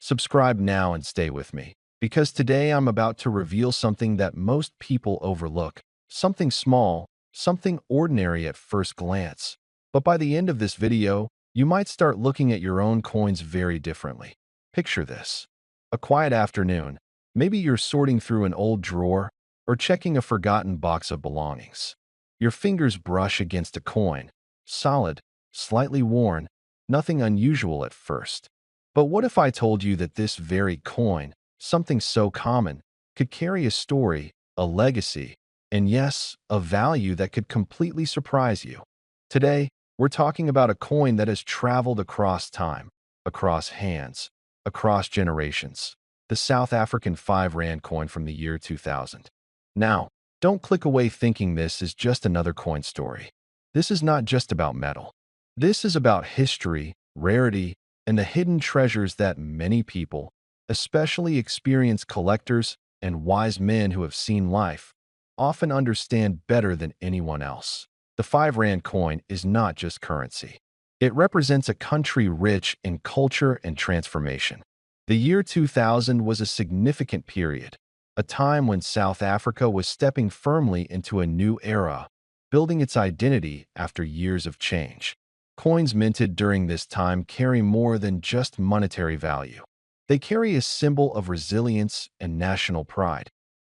Subscribe now and stay with me, because today I'm about to reveal something that most people overlook, something small, something ordinary at first glance. But by the end of this video, you might start looking at your own coins very differently. Picture this. A quiet afternoon. Maybe you're sorting through an old drawer or checking a forgotten box of belongings. Your fingers brush against a coin, solid, slightly worn, nothing unusual at first. But what if I told you that this very coin, something so common, could carry a story, a legacy, and yes, a value that could completely surprise you? Today, we're talking about a coin that has traveled across time, across hands, across generations. The South African 5 Rand coin from the year 2000. Now, don't click away thinking this is just another coin story. This is not just about metal. This is about history, rarity, and the hidden treasures that many people, especially experienced collectors and wise men who have seen life, often understand better than anyone else. The 5 Rand coin is not just currency. It represents a country rich in culture and transformation. The year 2000 was a significant period, a time when South Africa was stepping firmly into a new era, building its identity after years of change. Coins minted during this time carry more than just monetary value. They carry a symbol of resilience and national pride.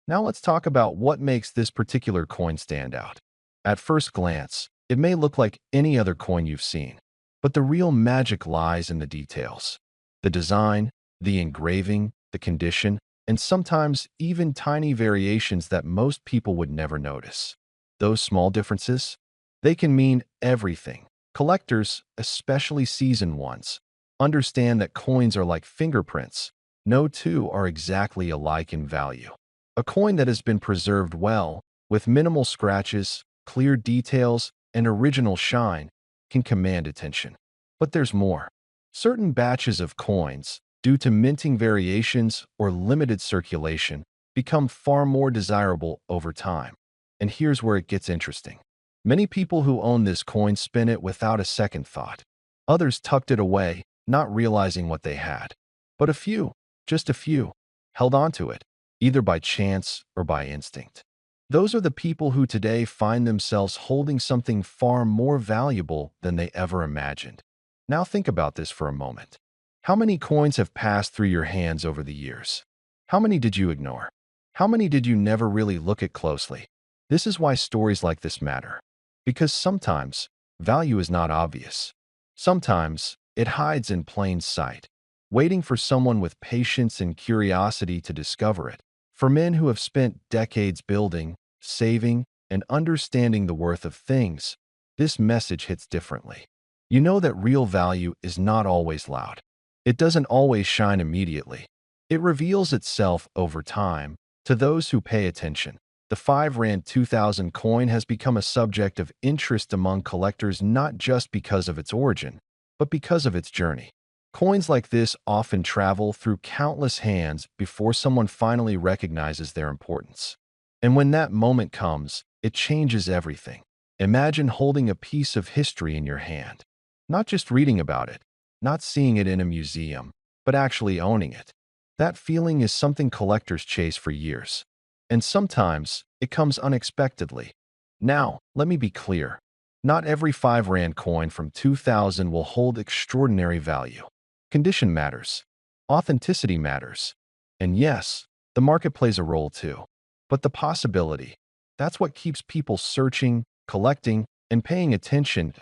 Now let's talk about what makes this particular coin stand out. At first glance, it may look like any other coin you've seen, but the real magic lies in the details. The design, the engraving, the condition, and sometimes even tiny variations that most people would never notice. Those small differences, they can mean everything. Collectors, especially seasoned ones, understand that coins are like fingerprints. No two are exactly alike in value. A coin that has been preserved well, with minimal scratches, clear details, and original shine, can command attention. But there's more. Certain batches of coins, due to minting variations or limited circulation, become far more desirable over time. And here's where it gets interesting. Many people who own this coin spin it without a second thought. Others tucked it away, not realizing what they had. But a few, just a few, held on to it, either by chance or by instinct. Those are the people who today find themselves holding something far more valuable than they ever imagined. Now think about this for a moment. How many coins have passed through your hands over the years? How many did you ignore? How many did you never really look at closely? This is why stories like this matter. Because sometimes, value is not obvious. Sometimes, it hides in plain sight, waiting for someone with patience and curiosity to discover it. For men who have spent decades building, saving, and understanding the worth of things, this message hits differently. You know that real value is not always loud. It doesn't always shine immediately. It reveals itself over time to those who pay attention. The 5 Rand 2000 coin has become a subject of interest among collectors not just because of its origin, but because of its journey. Coins like this often travel through countless hands before someone finally recognizes their importance. And when that moment comes, it changes everything. Imagine holding a piece of history in your hand, not just reading about it, not seeing it in a museum, but actually owning it. That feeling is something collectors chase for years. And sometimes, it comes unexpectedly. Now, let me be clear. Not every 5 Rand coin from 2000 will hold extraordinary value. Condition matters. Authenticity matters. And yes, the market plays a role too. But the possibility, that's what keeps people searching, collecting, and paying attention.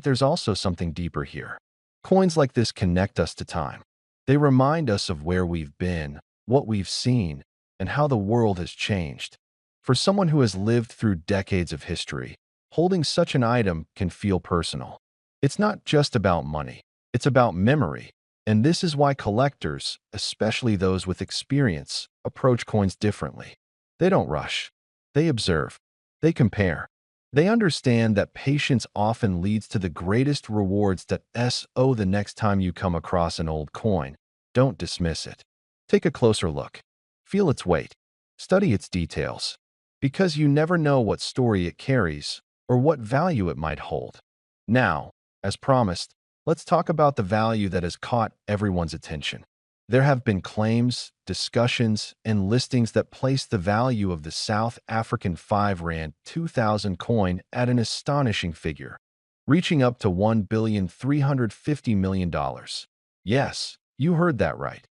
There's also something deeper here. Coins like this connect us to time. They remind us of where we've been, what we've seen, and how the world has changed. For someone who has lived through decades of history, holding such an item can feel personal. It's not just about money, it's about memory. And this is why collectors, especially those with experience, approach coins differently. They don't rush. They observe. They compare. They understand that patience often leads to the greatest rewards. The next time you come across an old coin, don't dismiss it. Take a closer look. Feel its weight. Study its details. Because you never know what story it carries or what value it might hold. Now, as promised, let's talk about the value that has caught everyone's attention. There have been claims, discussions, and listings that place the value of the South African 5 Rand 2000 coin at an astonishing figure, reaching up to $1,350,000,000. Yes, you heard that right.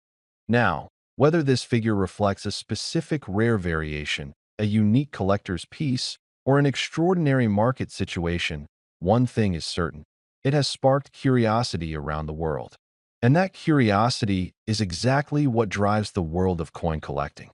Now, whether this figure reflects a specific rare variation, a unique collector's piece, or an extraordinary market situation, one thing is certain. It has sparked curiosity around the world. And that curiosity is exactly what drives the world of coin collecting.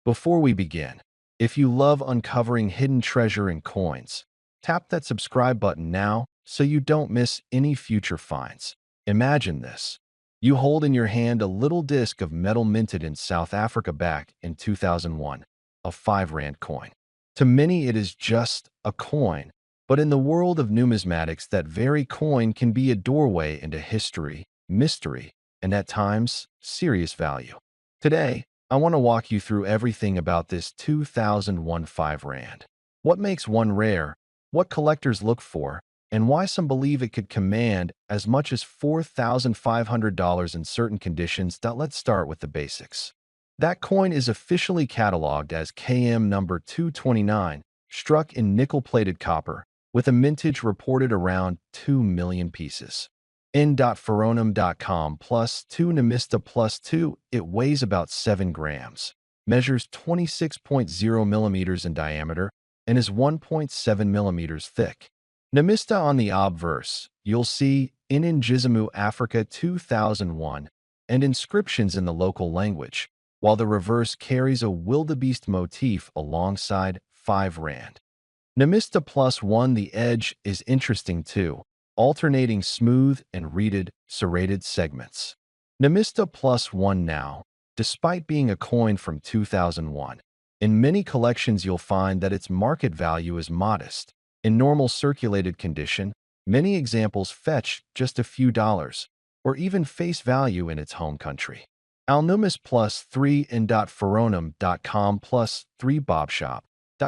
Before we begin, if you love uncovering hidden treasure in coins, tap that subscribe button now so you don't miss any future finds. Imagine this. You hold in your hand a little disc of metal minted in South Africa back in 2001, a 5 Rand coin. To many, it is just a coin, but in the world of numismatics, that very coin can be a doorway into history, mystery, and at times, serious value. Today, I want to walk you through everything about this 2001 5 Rand. What makes one rare, what collectors look for, and why some believe it could command as much as $4,500 in certain conditions. Let's start with the basics. That coin is officially cataloged as KM number 229, struck in nickel-plated copper, with a mintage reported around 2 million pieces. N.Pheronym.com +2 Namista +2, it weighs about 7 grams, measures 26.0 millimeters in diameter, and is 1.7 millimeters thick. Namista on the obverse, you'll see in Ngizimu Africa 2001 and inscriptions in the local language, while the reverse carries a wildebeest motif alongside 5 Rand. Namista +1, the edge is interesting too, alternating smooth and reeded, serrated segments. Namista +1 now, despite being a coin from 2001, in many collections you'll find that its market value is modest. In normal circulated condition, many examples fetch just a few dollars, or even face value in its home country. Alnumis +3 in.Pheronym.com +3 Bobshop.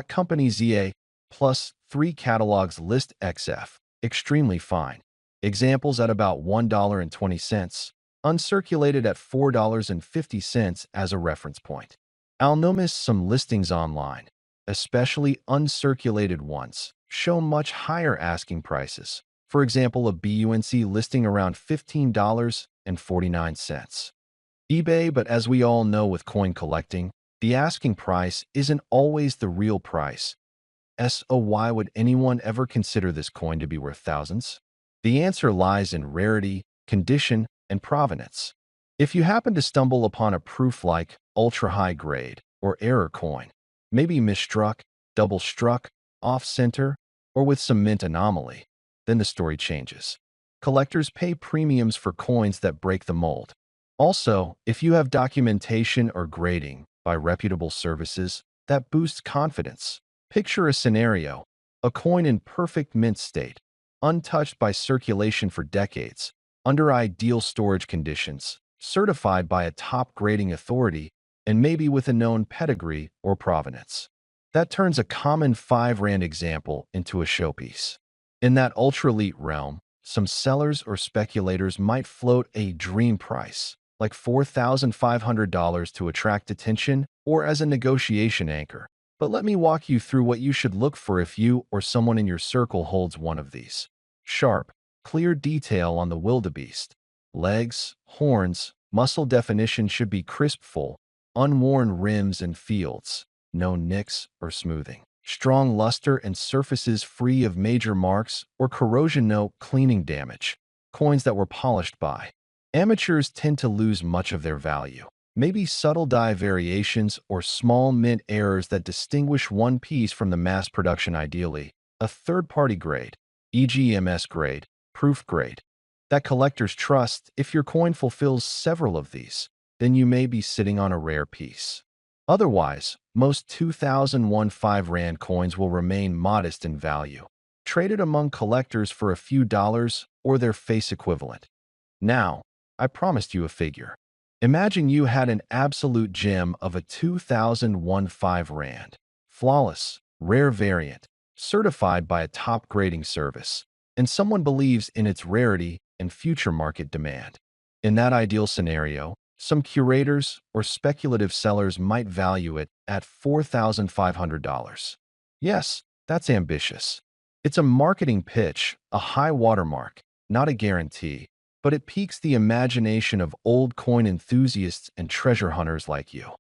Company ZA +3 catalogs list XF, extremely fine. Examples at about $1.20, uncirculated at $4.50 as a reference point. Alnumis some listings online, especially uncirculated ones, show much higher asking prices. For example, a BUNC listing around $15.49. eBay, but as we all know with coin collecting, the asking price isn't always the real price. So why would anyone ever consider this coin to be worth thousands? The answer lies in rarity, condition, and provenance. If you happen to stumble upon a proof like ultra-high grade or error coin, maybe misstruck, double-struck, off-center, or with some mint anomaly, then the story changes. Collectors pay premiums for coins that break the mold. Also, if you have documentation or grading by reputable services, that boosts confidence. Picture a scenario: a coin in perfect mint state, untouched by circulation for decades, under ideal storage conditions, certified by a top grading authority, and maybe with a known pedigree or provenance. That turns a common 5 Rand example into a showpiece. In that ultra-elite realm, some sellers or speculators might float a dream price, like $4,500 to attract attention or as a negotiation anchor. But let me walk you through what you should look for if you or someone in your circle holds one of these. Sharp, clear detail on the wildebeest. Legs, horns, muscle definition should be crisp, full, unworn rims and fields, no nicks or smoothing. Strong luster and surfaces free of major marks or corrosion, no cleaning damage. Coins that were polished by amateurs tend to lose much of their value. Maybe subtle die variations or small mint errors that distinguish one piece from the mass production, ideally a third-party grade, e.g. MS grade, proof grade, that collectors trust. If your coin fulfills several of these, then you may be sitting on a rare piece. Otherwise, most 2001 5 Rand coins will remain modest in value, traded among collectors for a few dollars or their face equivalent. Now, I promised you a figure. Imagine you had an absolute gem of a 2001 5 Rand, flawless, rare variant, certified by a top grading service, and someone believes in its rarity and future market demand. In that ideal scenario, Some curators or speculative sellers might value it at $4,500. Yes, that's ambitious. It's a marketing pitch, a high watermark, not a guarantee, but it piques the imagination of old coin enthusiasts and treasure hunters like you.